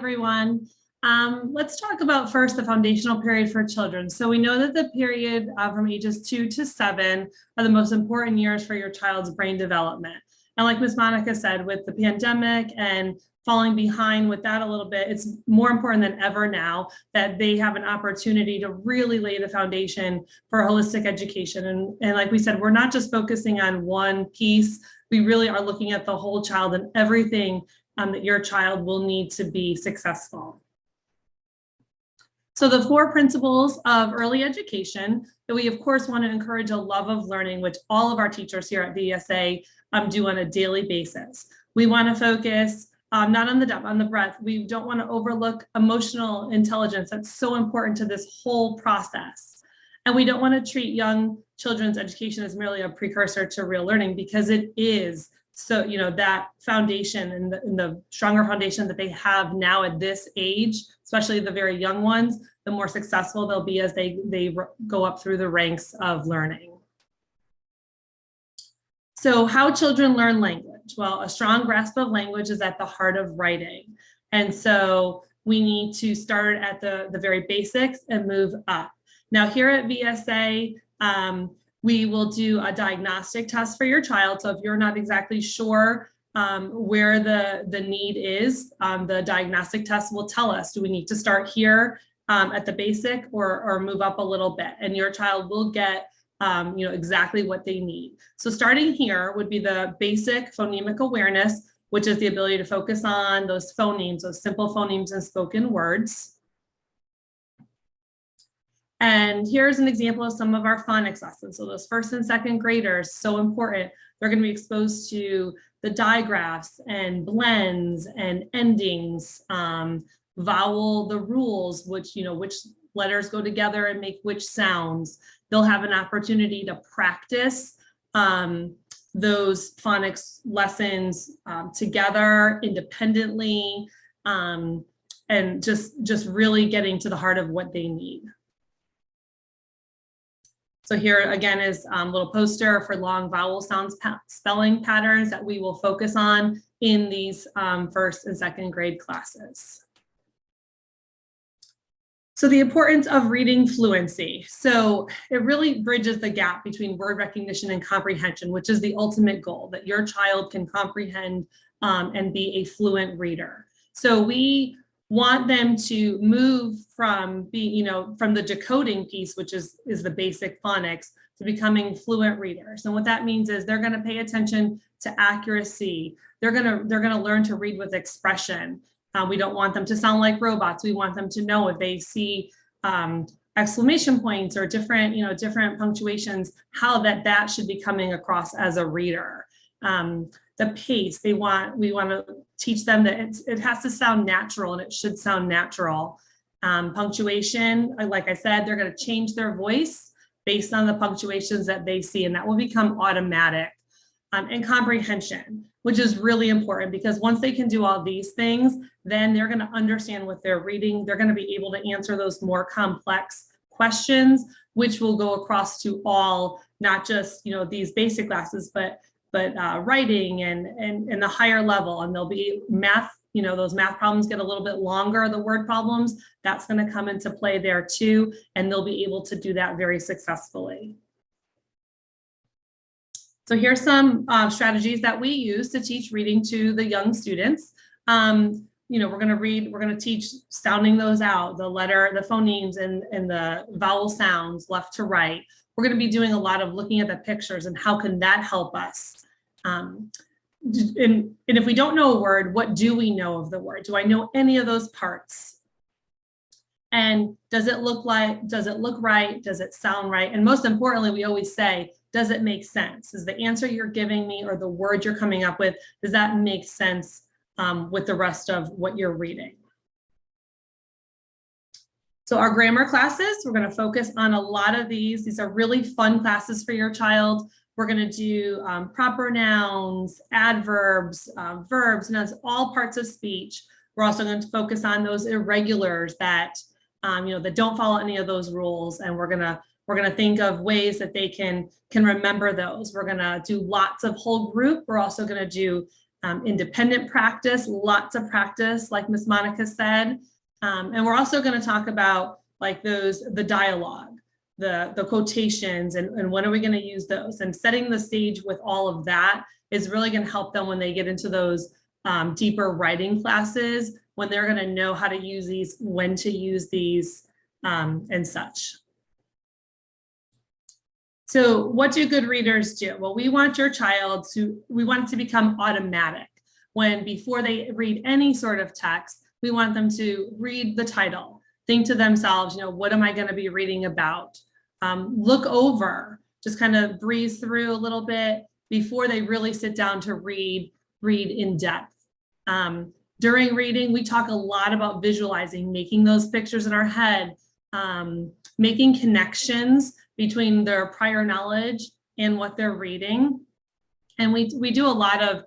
everyone. Let's talk about first the foundational period for children. So we know that the period from ages 2 to 7 are the most important years for your child's brain development. And like Ms. Monica said, with the pandemic and falling behind with that a little bit, it's more important than ever now that they have an opportunity to really lay the foundation for holistic education. And like we said, we're not just focusing on one piece. We really are looking at the whole child and everything that your child will need to be successful. So the 4 principles of early education that we of course want to encourage a love of learning, which all of our teachers here at VSA do on a daily basis. We want to focus not on the depth, on the breadth. We don't want to overlook emotional intelligence. That's so important to this whole process. And we don't want to treat young children's education as merely a precursor to real learning, because it is. So, you know, that foundation and the stronger foundation that they have now at this age, especially the very young ones, the more successful they'll be as they go up through the ranks of learning. So how children learn language? Well, a strong grasp of language is at the heart of writing. And so we need to start at the very basics and move up. Now here at VSA, we will do a diagnostic test for your child. So if you're not exactly sure where the need is, the diagnostic test will tell us, do we need to start here at the basic or move up a little bit? And your child will get you know, exactly what they need. So starting here would be the basic phonemic awareness, which is the ability to focus on those phonemes, those simple phonemes and spoken words. And here's an example of some of our phonics lessons. So those 1st and 2nd graders, so important. They're going to be exposed to the digraphs and blends and endings, the rules, which, you know, which letters go together and make which sounds. They'll have an opportunity to practice those phonics lessons together independently, and just really getting to the heart of what they need. So here again is a little poster for long vowel sounds spelling patterns that we will focus on in these 1st and 2nd grade classes. So the importance of reading fluency. So it really bridges the gap between word recognition and comprehension, which is the ultimate goal, that your child can comprehend and be a fluent reader. So we want them to move from from the decoding piece, which is the basic phonics, to becoming fluent readers. And what that means is they're going to pay attention to accuracy. They're going to learn to read with expression. We don't want them to sound like robots. We want them to know if they see exclamation points or different punctuations, how that should be coming across as a reader. The pace, we want to teach them that it has to sound natural, and it should sound natural. Punctuation, like I said, they're going to change their voice based on the punctuations that they see, and that will become automatic. And comprehension, which is really important, because once they can do all these things, then they're going to understand what they're reading. They're going to be able to answer those more complex questions, which will go across to all, not just these basic classes, but writing and the higher level. And there'll be math, those math problems get a little bit longer, the word problems, that's going to come into play there too, and they'll be able to do that very successfully. So here's some strategies that we use to teach reading to the young students. We're going to teach sounding those out, the phonemes and the vowel sounds left to right. We're going to be doing a lot of looking at the pictures and how can that help us. And if we don't know a word, what do we know of the word? Do I know any of those parts? And does it look right? Does it sound right? And most importantly, we always say, does it make sense? Is the answer you're giving me or the word you're coming up with, does that make sense with the rest of what you're reading? So our grammar classes, we're going to focus on a lot of these. These are really fun classes for your child. We're going to do proper nouns, adverbs, verbs, nouns, all parts of speech. We're also going to focus on those irregulars that that don't follow any of those rules, and we're gonna think of ways that they can remember those. We're gonna do lots of whole group. We're also gonna do independent practice, lots of practice, like Miss Monica said. And we're also going to talk about like the dialogue, the quotations, and when are we going to use those, and setting the stage with all of that is really going to help them when they get into those deeper writing classes, when they're going to know how to use these, when to use these, and such. So what do good readers do? Well, we want your child we want it to become automatic. When before they read any sort of text, we want them to read the title, think to themselves, what am I going to be reading about? Look over, just kind of breeze through a little bit before they really sit down to read in depth. During reading, we talk a lot about visualizing, making those pictures in our head, making connections between their prior knowledge and what they're reading. And we do a lot of,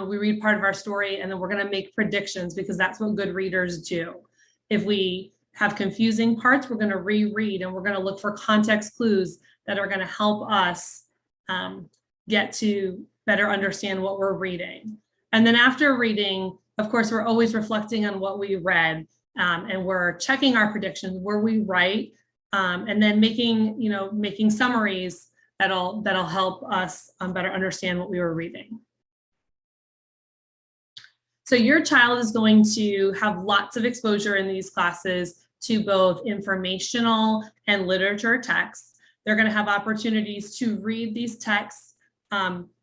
we read part of our story and then we're going to make predictions, because that's what good readers do. If we have confusing parts, we're going to reread, and we're going to look for context clues that are going to help us get to better understand what we're reading. And then after reading, of course, we're always reflecting on what we read, and we're checking our predictions, were we right, and then making summaries that'll help us better understand what we were reading. So your child is going to have lots of exposure in these classes to both informational and literature texts. They're going to have opportunities to read these texts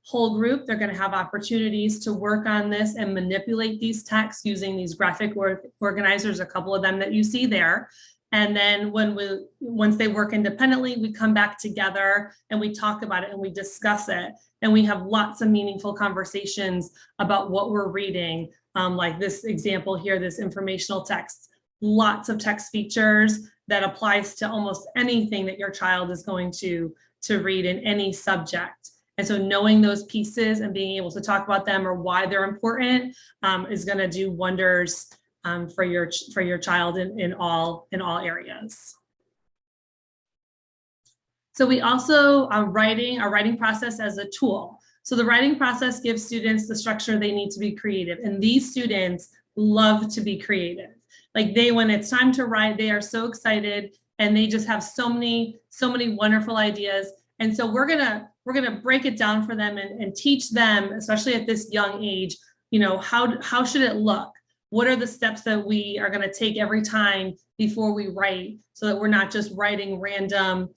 whole group. They're going to have opportunities to work on this and manipulate these texts using these graphic organizers, a couple of them that you see there. And then once they work independently, we come back together and we talk about it and we discuss it. And we have lots of meaningful conversations about what we're reading. Like this example here, this informational text, lots of text features that applies to almost anything that your child is going to read in any subject. And so knowing those pieces and being able to talk about them or why they're important is going to do wonders for your child in all areas. So we also are writing our writing process as a tool. So the writing process gives students the structure they need to be creative, and these students love to be creative. Like when it's time to write, they are so excited and they just have so many wonderful ideas. And so we're gonna break it down for them and teach them, especially at this young age, how should it look? What are the steps that we are going to take every time before we write, so that we're not just writing random,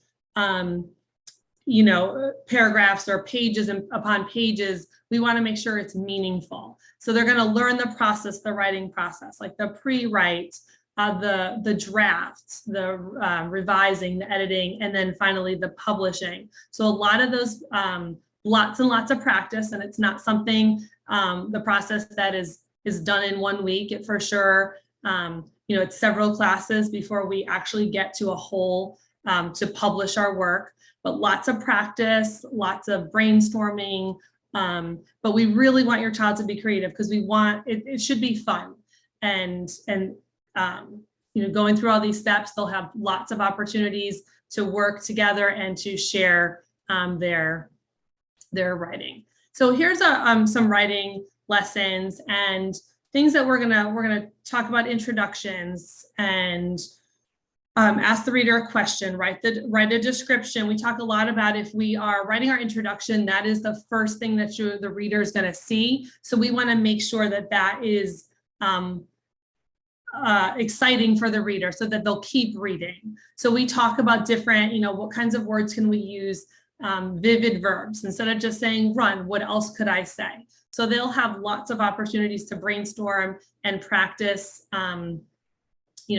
paragraphs or pages upon pages. We want to make sure it's meaningful. So they're going to learn the process, the writing process, like the pre-write, the drafts, the revising, the editing, and then finally the publishing. So a lot of those, lots and lots of practice, and it's not something, the process that is done in 1 week, for sure. It's several classes before we actually get to a whole to publish our work, but lots of practice, lots of brainstorming. But we really want your child to be creative, because we want it should be fun. And going through all these steps, they'll have lots of opportunities to work together and to share their writing. So here's some writing lessons and things that we're gonna talk about: introductions, and ask the reader a question, write a description. We talk a lot about, if we are writing our introduction, that is the first thing that the reader is going to see. So we want to make sure that is exciting for the reader, so that they'll keep reading. So we talk about different, what kinds of words can we use, vivid verbs. Instead of just saying run, what else could I say? So they'll have lots of opportunities to brainstorm and practice,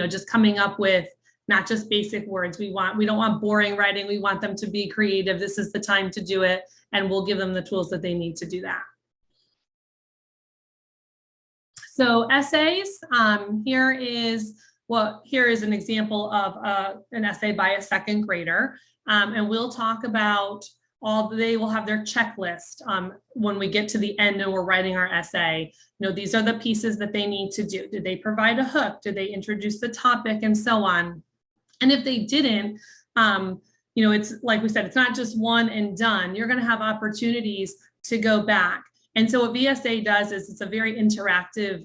just coming up with not just basic words. We don't want boring writing. We want them to be creative. This is the time to do it, and we'll give them the tools that they need to do that. So essays, here is an example of an essay by a second grader, and we'll talk about they will have their checklist when we get to the end and we're writing our essay. These are the pieces that they need to do. Did they provide a hook? Did they introduce the topic, and so on? And if they didn't, it's like we said, it's not just one and done. You're going to have opportunities to go back And so what VSA does is it's a very interactive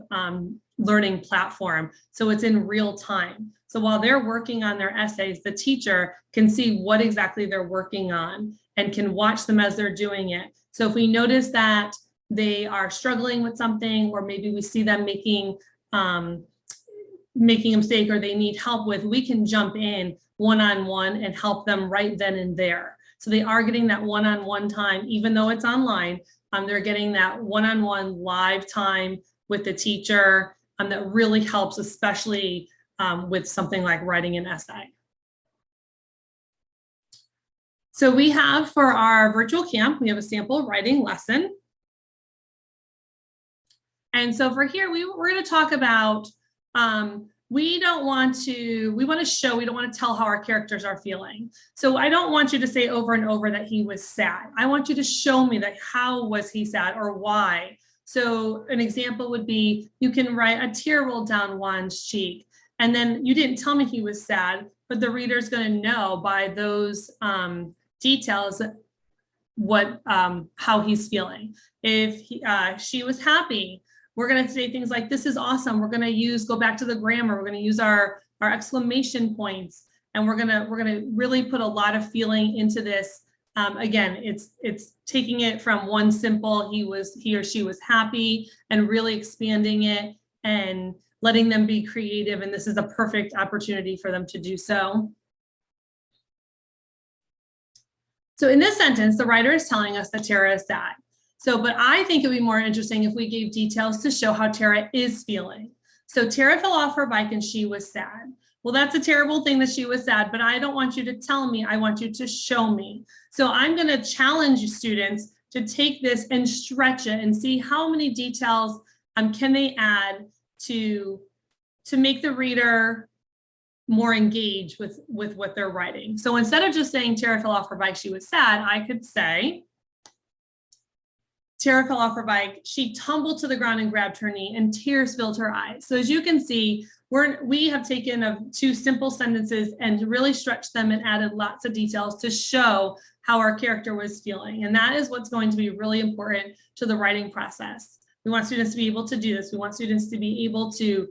learning platform. So it's in real time. So while they're working on their essays, the teacher can see what exactly they're working on and can watch them as they're doing it. So if we notice that they are struggling with something, or maybe we see them making a mistake or they need help with, we can jump in one-on-one and help them right then and there. So they are getting that one-on-one time, even though it's online. They're getting that one-on-one live time with the teacher that really helps, especially with something like writing an essay. So we have, for our virtual camp, we have a sample writing lesson. And so for here, we're going to talk about, we want to show, we don't want to tell how our characters are feeling. So I don't want you to say over and over that he was sad. I want you to show me that how was he sad or why. So an example would be, you can write a tear rolled down Juan's cheek. And then you didn't tell me he was sad, but the reader's going to know by those details what how he's feeling. If she was happy, we're going to say things like, this is awesome. We're going to go back to the grammar. We're going to use our exclamation points, and we're going to really put a lot of feeling into this. Again, it's taking it from one simple, he or she was happy, and really expanding it and letting them be creative. And this is a perfect opportunity for them to do so. So in this sentence, the writer is telling us that Tara is sad. So, but I think it would be more interesting if we gave details to show how Tara is feeling. So Tara fell off her bike and she was sad. Well, that's a terrible thing that she was sad, but I don't want you to tell me, I want you to show me. So I'm going to challenge you students to take this and stretch it and see how many details can they add to make the reader more engaged with what they're writing. So instead of just saying Tara fell off her bike, she was sad, I could say, Tara fell off her bike, she tumbled to the ground and grabbed her knee, and tears filled her eyes. So as you can see, we have taken two simple sentences and really stretched them and added lots of details to show how our character was feeling. And that is what's going to be really important to the writing process. We want students to be able to do this. We want students to be able to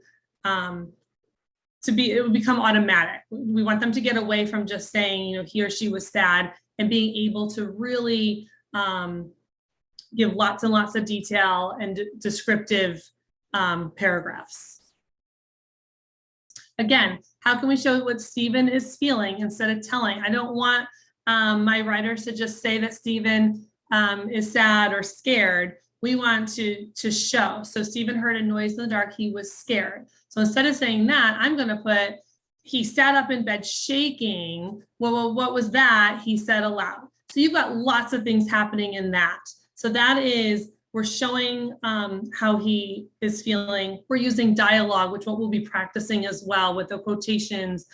it will become automatic. We want them to get away from just saying, he or she was sad, and being able to really give lots and lots of detail and descriptive paragraphs. Again, how can we show what Stephen is feeling instead of telling? I don't want my writers to just say that Stephen is sad or scared. We want to show. So Stephen heard a noise in the dark, he was scared. So instead of saying that, I'm going to put, he sat up in bed shaking. Well, what was that? He said aloud. So you've got lots of things happening in that. So that is, we're showing how he is feeling. We're using dialogue, which what we'll be practicing as well with the quotations.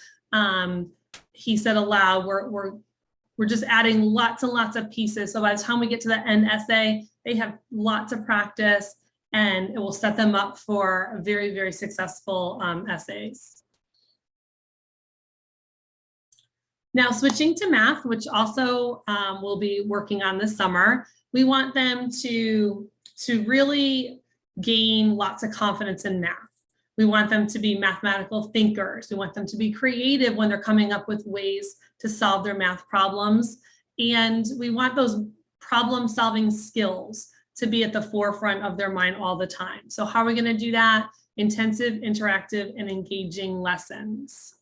He said aloud, we're just adding lots and lots of pieces. So by the time we get to the end essay, they have lots of practice, and it will set them up for very, very successful essays. Now, switching to math, which also we'll be working on this summer, we want them to really gain lots of confidence in math. We want them to be mathematical thinkers. We want them to be creative when they're coming up with ways to solve their math problems. And we want those problem-solving skills to be at the forefront of their mind all the time. So how are we going to do that? Intensive, interactive, and engaging lessons.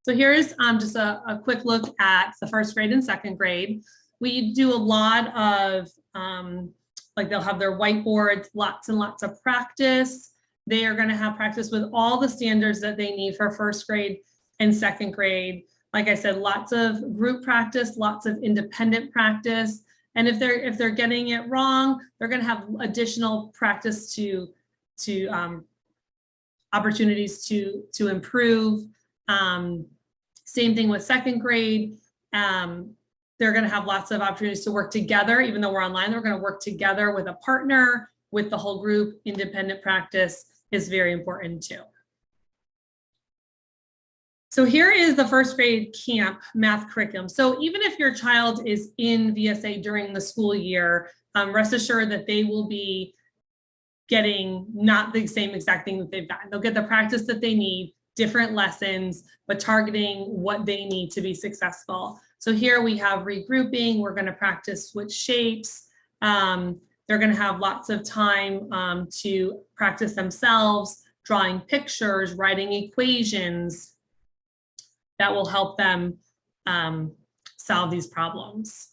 So here's just a quick look at the first grade and second grade. We do a lot of, like they'll have their whiteboards, lots and lots of practice. They are going to have practice with all the standards that they need for first grade and second grade. Like I said, lots of group practice, lots of independent practice. And if they're getting it wrong, they're going to have additional practice to opportunities to improve. Same thing with second grade. They're going to have lots of opportunities to work together. Even though we're online, they're going to work together with a partner, with the whole group. Independent practice is very important too. So here is the first grade camp math curriculum. So even if your child is in VSA during the school year, rest assured that they will be getting not the same exact thing that they've gotten. They'll get the practice that they need, different lessons, but targeting what they need to be successful. So here we have regrouping. We're going to practice switch shapes. They're going to have lots of time to practice themselves, drawing pictures, writing equations that will help them solve these problems.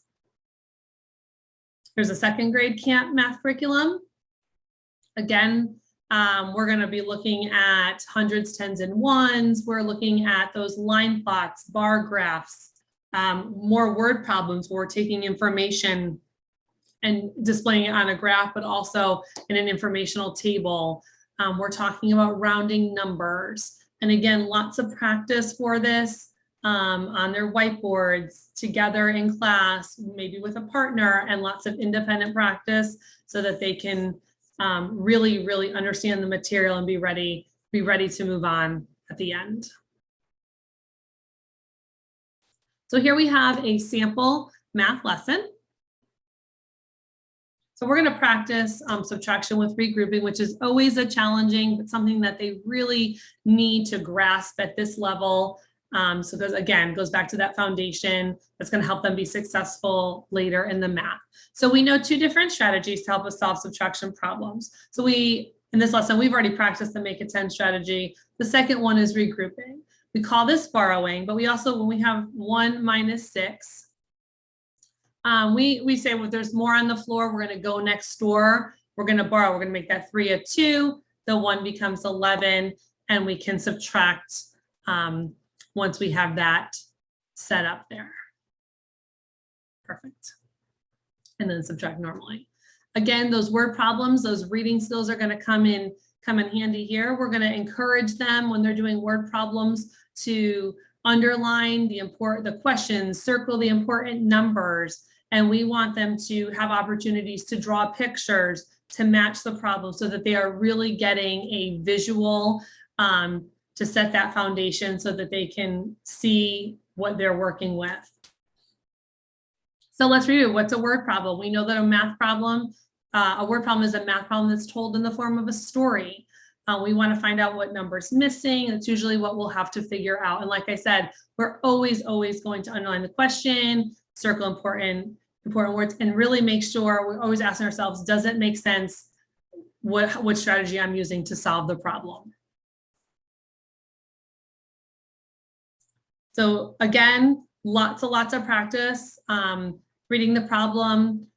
There's a second grade camp math curriculum. Again, we're going to be looking at hundreds, tens, and ones. We're looking at those line plots, bar graphs, more word problems where we're taking information and displaying it on a graph, but also in an informational table. We're talking about rounding numbers. And again, lots of practice for this on their whiteboards, together in class, maybe with a partner, and lots of independent practice so that they can really, really understand the material and be ready to move on at the end. So here we have a sample math lesson. So we're going to practice subtraction with regrouping, which is always a challenging, but something that they really need to grasp at this level. So there's, again, goes back to that foundation that's going to help them be successful later in the math. So we know two different strategies to help us solve subtraction problems. So in this lesson, we've already practiced the make a 10 strategy. The second one is regrouping. We call this borrowing, but we also, when we have 1 minus 6, we say, well, there's more on the floor, we're going to go next door, we're going to borrow, we're going to make that 3 a 2, the 1 becomes 11, and we can subtract once we have that set up there. Perfect. And then subtract normally. Again, those word problems, those reading skills are going to come in handy here. We're going to encourage them when they're doing word problems to underline the questions, circle the important numbers, and we want them to have opportunities to draw pictures to match the problem so that they are really getting a visual to set that foundation so that they can see what they're working with. So let's review. What's a word problem? We know that a word problem is a math problem that's told in the form of a story. We want to find out what number's missing. That's usually what we'll have to figure out. And like I said, we're always going to underline the question, circle important words, and really make sure we're always asking ourselves, does it make sense what strategy I'm using to solve the problem? So again, lots of practice. Reading the problem.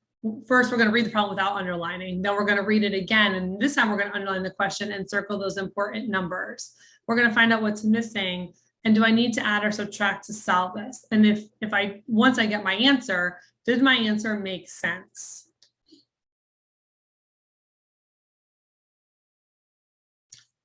First, we're going to read the problem without underlining. Then we're going to read it again. And this time we're going to underline the question and circle those important numbers. We're going to find out what's missing. And do I need to add or subtract to solve this? And once I get my answer, did my answer make sense?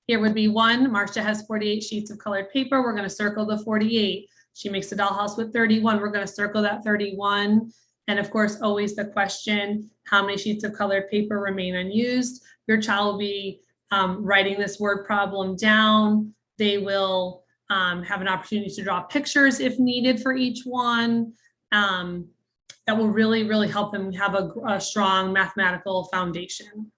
Here would be 1. Marcia has 48 sheets of colored paper. We're going to circle the 48. She makes a dollhouse with 31. We're going to circle that 31. And of course, always the question, how many sheets of colored paper remain unused? Your child will be writing this word problem down. They will have an opportunity to draw pictures if needed for each one. That will really, really help them have a strong mathematical foundation.